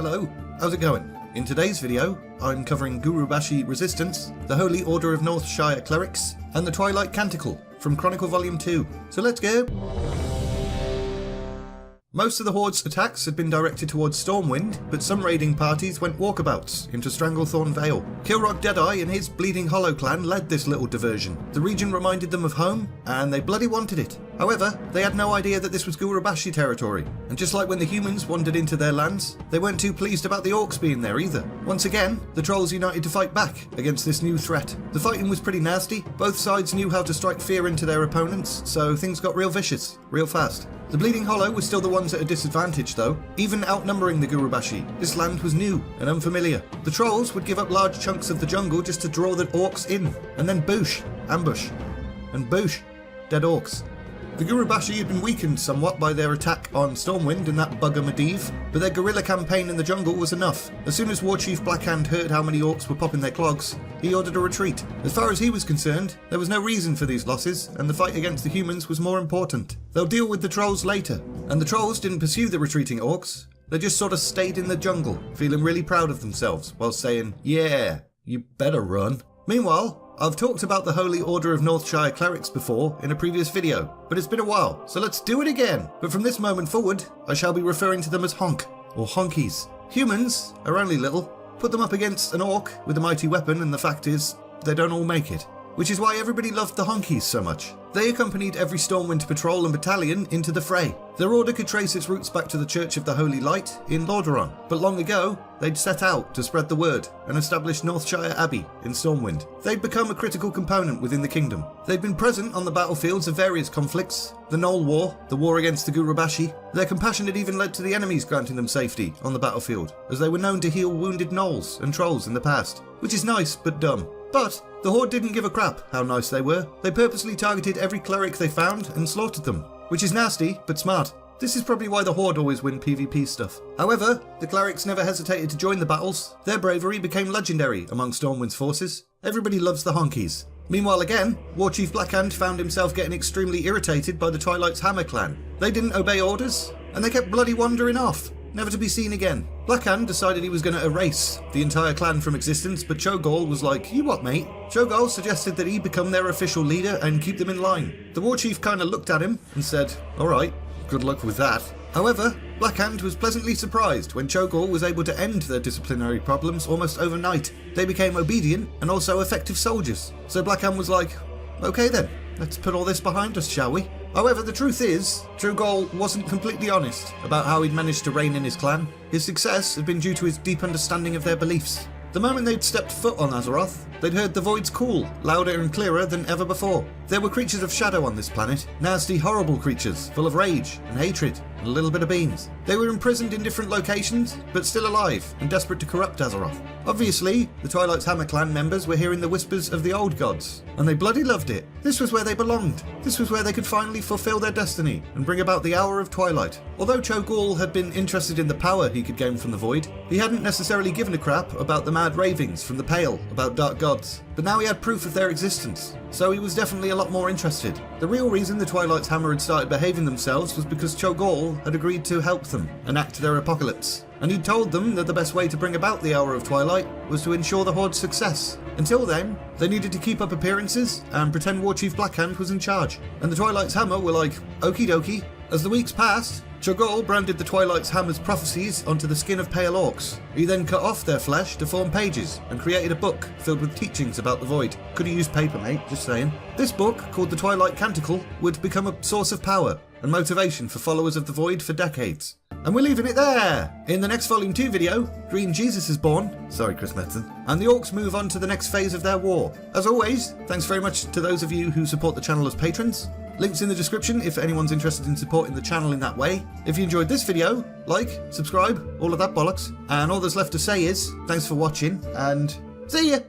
Hello, how's it going? In today's video, I'm covering Gurubashi Resistance, the Holy Order of Northshire Clerics, and the Twilight Canticle from Chronicle Volume 2. So let's go! Most of the Horde's attacks had been directed towards Stormwind, but some raiding parties went walkabouts into Stranglethorn Vale. Kilrog Deadeye and his Bleeding Hollow clan led this little diversion. The region reminded them of home, and they bloody wanted it. However, they had no idea that this was Gurubashi territory, and just like when the humans wandered into their lands, they weren't too pleased about the orcs being there either. Once again, the trolls united to fight back against this new threat. The fighting was pretty nasty, both sides knew how to strike fear into their opponents, so things got real vicious, real fast. The Bleeding Hollow was still the ones at a disadvantage though, even outnumbering the Gurubashi. This land was new and unfamiliar. The trolls would give up large chunks of the jungle just to draw the orcs in, and then boosh, ambush, and boosh, dead orcs. The Gurubashi had been weakened somewhat by their attack on Stormwind and that bugger Medivh, but their guerrilla campaign in the jungle was enough. As soon as Warchief Blackhand heard how many orcs were popping their clogs, he ordered a retreat. As far as he was concerned, there was no reason for these losses, and the fight against the humans was more important. They'll deal with the trolls later, and the trolls didn't pursue the retreating orcs, they just sort of stayed in the jungle, feeling really proud of themselves, while saying, "Yeah, you better run." Meanwhile, I've talked about the Holy Order of Northshire Clerics before in a previous video, but it's been a while, so let's do it again. But from this moment forward, I shall be referring to them as Honk, or Honkies. Humans are only little. Put them up against an orc with a mighty weapon and the fact is, they don't all make it. Which is why everybody loved the Honkies so much. They accompanied every Stormwind patrol and battalion into the fray. Their order could trace its roots back to the Church of the Holy Light in Lordaeron, but long ago, they'd set out to spread the word and establish Northshire Abbey in Stormwind. They'd become a critical component within the kingdom. They'd been present on the battlefields of various conflicts, the Knoll War, the war against the Gurubashi. Their compassion had even led to the enemies granting them safety on the battlefield, as they were known to heal wounded gnolls and trolls in the past, which is nice but dumb. But the Horde didn't give a crap how nice they were. They purposely targeted every cleric they found and slaughtered them, which is nasty but smart. This is probably why the Horde always win PvP stuff. However, the clerics never hesitated to join the battles. Their bravery became legendary among Stormwind's forces. Everybody loves the Honkies. Meanwhile again, Warchief Blackhand found himself getting extremely irritated by the Twilight's Hammer clan. They didn't obey orders, and they kept bloody wandering off, never to be seen again. Blackhand decided he was going to erase the entire clan from existence, but Cho'Gall was like, "You what, mate?" Cho'Gall suggested that he become their official leader and keep them in line. The Warchief kinda looked at him and said, "Alright, good luck with that." However, Blackhand was pleasantly surprised when Cho'Gall was able to end their disciplinary problems almost overnight. They became obedient and also effective soldiers. So Blackhand was like, "Okay then, let's put all this behind us, shall we?" However, the truth is, Cho'Gall wasn't completely honest about how he'd managed to reign in his clan. His success had been due to his deep understanding of their beliefs. The moment they'd stepped foot on Azeroth, they'd heard the Void's call, louder and clearer than ever before. There were creatures of shadow on this planet, nasty, horrible creatures, full of rage and hatred and a little bit of beans. They were imprisoned in different locations, but still alive and desperate to corrupt Azeroth. Obviously, the Twilight's Hammer clan members were hearing the whispers of the old gods, and they bloody loved it. This was where they belonged. This was where they could finally fulfill their destiny and bring about the Hour of Twilight. Although Cho'Gall had been interested in the power he could gain from the Void, he hadn't necessarily given a crap about the mad ravings from the Pale about dark gods. But now he had proof of their existence, so he was definitely a lot more interested. The real reason the Twilight's Hammer had started behaving themselves was because Cho'Gall had agreed to help them enact their apocalypse. And he'd told them that the best way to bring about the Hour of Twilight was to ensure the Horde's success. Until then, they needed to keep up appearances and pretend Warchief Blackhand was in charge. And the Twilight's Hammer were like, okie dokie. As the weeks passed, Cho'Gall branded the Twilight's Hammer's prophecies onto the skin of pale orcs. He then cut off their flesh to form pages and created a book filled with teachings about the Void. Could have used paper, mate, just saying. This book, called the Twilight Canticle, would become a source of power and motivation for followers of the Void for decades. And we're leaving it there! In the next Volume 2 video, Green Jesus is born, sorry Chris Metzen, and the orcs move on to the next phase of their war. As always, thanks very much to those of you who support the channel as patrons. Links in the description if anyone's interested in supporting the channel in that way. If you enjoyed this video, like, subscribe, all of that bollocks. And all that's left to say is, thanks for watching, and see ya!